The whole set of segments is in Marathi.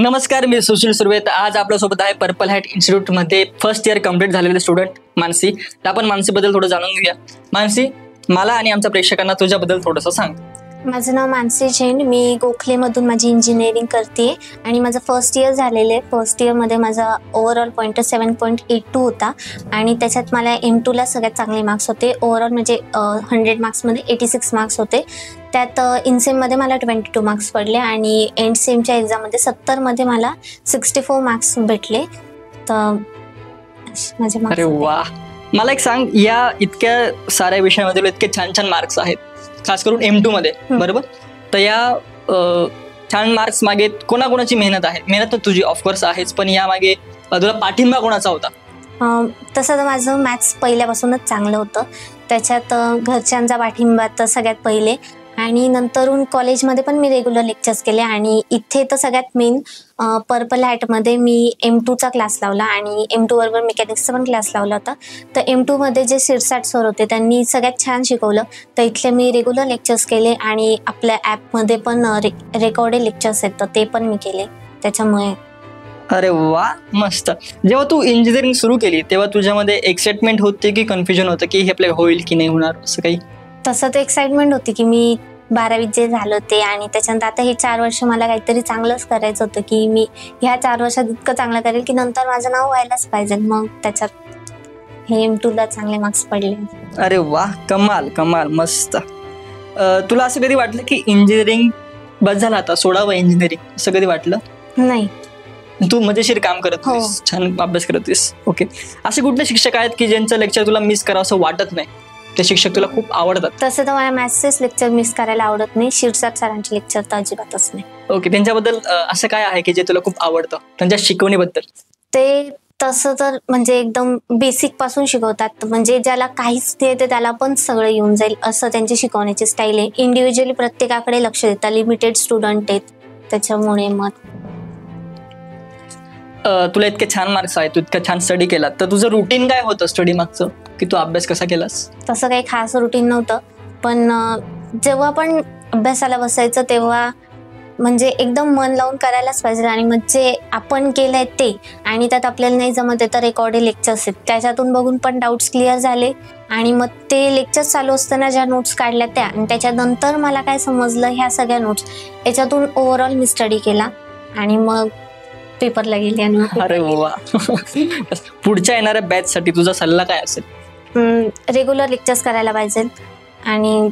नमस्कार, मी सुशील सुर्वे. आज आपल्यासोबत आहे पर्पल हॅट इन्स्टिट्यूटमध्ये फर्स्ट इयर कंप्लीट झालेले स्टुडंट मानसी. तर आपण मानसीबद्दल थोडं जाणून घेऊया. मानसी, मला आणि आमच्या प्रेक्षकांना तुझ्याबद्दल थोडंसं सांग. माझं नाव मानसी जैन. मी गोखलेमधून माझी इंजिनिअरिंग करते आणि माझं फर्स्ट इयर झालेलं आहे. फर्स्ट इयरमध्ये माझा ओव्हरऑल पॉईंटर 7.82 होता आणि त्याच्यात मला M2ला सगळ्यात चांगले मार्क्स होते. ओव्हरऑल म्हणजे 100 मार्क्समध्ये 86 मार्क्स होते. त्यात इनसेममध्ये मला 22 मार्क्स पडले आणि एंड सेमच्या एक्झाममध्ये 70मध्ये मला 64 मार्क्स भेटले. तर माझे मार्क्स. अरे वा, मला एक सांग, या इतक्या साऱ्या विषयामध्ये इतके छान छान मार्क्स आहेत, खास करून M2 मध्ये, बरोबर? तर या छान मार्क्स मागे कोणाकोणाची मेहनत आहे? मेहनत तर तुझी ऑफकोर्स आहेच, पण या मागे तुला पाठिंबा कोणाचा होता? तसं तर माझं मॅथ्स पहिल्यापासूनच चांगलं होतं. त्याच्यात घरच्यांचा पाठिंबा तर सगळ्यात पहिले, आणि नंतरून कॉलेजमध्ये पण मी रेग्युलर लेक्चर्स केले. आणि इथे तर सगळ्यात मेन पर्पल हॅटमध्ये मी M2चा क्लास लावला आणि M2 बरोबर मेकॅनिक्सचा पण क्लास लावला होता. तर M2 मध्ये जे शिरसाट सर होते त्यांनी सगळ्यात छान शिकवलं. तर इथले मी रेग्युलर लेक्चर्स केले आणि आपल्या ॲपमध्ये पण रेकॉर्डेड लेक्चर्स आहेत, तर ते पण मी केले त्याच्यामुळे. अरे वा, मस्त. जेव्हा तू इंजिनिअरिंग सुरू केली तेव्हा तुझ्यामध्ये एक्साइटमेंट होती की कन्फ्युजन होतं की हे आपल्या होईल की नाही होणार, असं काही? तसं तर एक्साइटमेंट होती की मी 12वीत जे झालं ते, आणि त्याच्यानंतर आता हे 4 वर्ष मला काहीतरी चांगलंच करायचं होतं की मी ह्या 4 वर्षात इतकं चांगलं करेल की नंतर माझं नाव व्हायलाच पाहिजे. मग त्याच्यात हे M2ला चांगले मार्क्स पडले. अरे वा, कमाल कमाल, मस्त. तुला असं कधी वाटलं की इंजिनिअरिंग बस झालं, आता सोडावं इंजिनिअरिंग, असं कधी वाटलं? नाही. तू मजेशीर काम करत होतीस, छान अभ्यास करत होतीस. ओके. असे कुठले शिक्षक आहेत की ज्यांचं लेक्चर तुला मिस करावं असं वाटत नाही? ते शिक्षक तुला खूप आवडतात? तसं तर मला मॅथ्सचेच लेक्चर मिस करायला आवडत नाही. शिरसाट सरांचे लेक्चर तर अजिबातच नाही. ओके. त्यांच्याबद्दल असं काय आहे की जे तुला खूप आवडतं त्यांच्या शिकवणीबद्दल? ते तसं तर म्हणजे एकदम बेसिक पासून शिकवतात. म्हणजे ज्याला काहीच नाही ते त्याला पण सगळं येऊन जाईल असं त्यांची शिकवण्याची स्टाईल आहे. इंडिव्हिज्युअली प्रत्येकाकडे लक्ष देतात. लिमिटेड स्टुडंट आहेत त्याच्यामुळे. मग तुला इतके छान मार्क्स आहेत, तू इतका छान स्टडी केला, तर तुझं रुटीन काय होतं स्टडी मागचं, की तू अभ्यास कसा केलास? तसं काही खास रुटीन नव्हतं, पण जेव्हा पण अभ्यासाला बसायचं तेव्हा म्हणजे एकदम मन लावून करायलाच पाहिजे. आणि मग जे आपण केलंय ते, आणि त्यात आपल्याला नाही जमत आहे तर रेकॉर्डेड लेक्चर्स आहेत त्याच्यातून बघून पण डाऊट्स क्लिअर झाले. आणि मग ते लेक्चर्स चालू असताना ज्या नोट्स काढल्या त्या, आणि त्याच्यानंतर मला काय समजलं ह्या सगळ्या नोट्स, याच्यातून ओव्हरऑल मी स्टडी केला आणि मग पेपरला गेले. अरे वा. पुढच्या येणाऱ्या बॅच साठी तुझा सल्ला काय असेल? रेग्युलर लेक्चर्स करायला पाहिजे आणि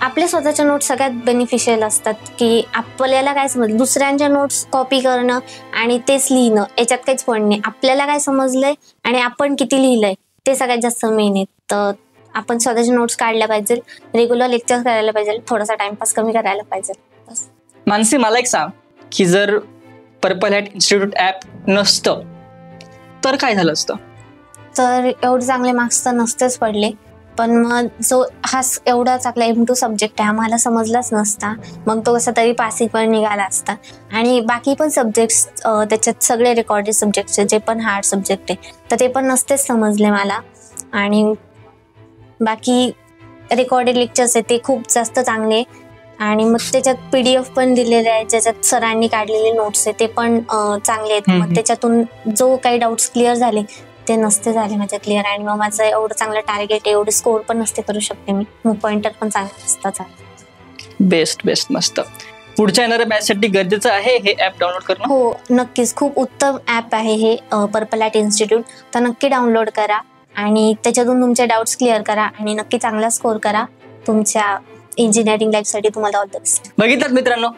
आपल्या स्वतःच्या नोट्स सगळ्यात बेनिफिशियल असतात. की आपल्याला काय समजलं, दुसऱ्यांच्या नोट्स कॉपी करणं आणि तेच लिहिणं याच्यात काहीच पॉईंट नाही. आपल्याला काय समजलंय आणि आपण किती लिहिलंय ते सगळ्यात जास्त मेन आहे. तर आपण स्वतःच्या नोट्स काढल्या पाहिजे, रेग्युलर लेक्चर्स करायला पाहिजे, थोडासा टाइमपास कमी करायला पाहिजे. बस. मानसी, मला एक सांग की जर पर्पल हॅट इन्स्टिट्यूट ॲप नसतं तर काय झालं असतं? तर एवढे चांगले मार्क्स तर नसतेच पडले, पण मग जो हा एवढा चांगला M2 सब्जेक्ट आहे आम्हाला समजलाच नसता. मग तो कसा तरी पासिंगवर निघाला असता. आणि बाकी पण सब्जेक्ट्स त्याच्यात सगळे रेकॉर्डेड सब्जेक्ट्स जे पण हार्ड सब्जेक्ट आहे तर ते पण नसतेच समजले मला. आणि बाकी रेकॉर्डेड लेक्चर्स आहे ते खूप जास्त चांगले, आणि मग त्याच्यात PDF पण दिलेले आहे ज्याच्यात सरांनी काढलेले नोट्स आहे ते पण चांगले आहेत. मग त्याच्यातून जो काही डाऊट्स क्लिअर झाले ते नसते झाले माझ्या क्लिअर. आणि मग माझं एवढं चांगलं टार्गेट आहे, एवढे स्कोर पण नसते करू शकते मी. मग पॉइंटर पण चांगला असतात. बेस्ट बेस्ट, मस्त. पुढच्या येणाऱ्या बॅच साठी गरजेचं आहे हे ॲप डाउनलोड करणं? हो, नक्कीच. खूप उत्तम ॲप आहे हे पर्पल हॅट इन्स्टिट्यूट. तर नक्की डाउनलोड करा आणि त्याच्यातून तुमचे डाऊट्स क्लिअर करा आणि नक्की चांगला स्कोर करा. तुमच्या इंजिनिअरिंग लाईफसाठी तुम्हाला ऑल द बेस्ट. बघितलात मित्रांनो,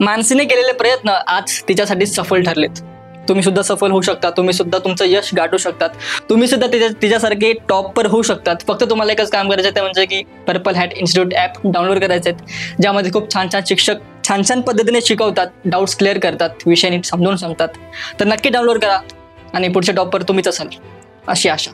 मानसीने केलेले प्रयत्न आज तिच्यासाठी सफल ठरलेत. तुम्ही सुद्धा सफल होऊ शकता, तुम्ही सुद्धा तुमचं यश गाठू शकतात, तुम्ही सुद्धा तिच्यासारखे टॉपर होऊ शकतात. फक्त तुम्हाला एकच काम करायचं आहे, ते म्हणजे की purple hat institute app download करायचे आहेत, ज्यामध्ये खूप छान छान शिक्षक छान छान पद्धतीने शिकवतात, डाऊट्स क्लिअर करतात, विषय नीट समजून सांगतात. तर नक्की डाउनलोड करा आणि पुढचे टॉपर तुम्हीच असाल अशी आशा.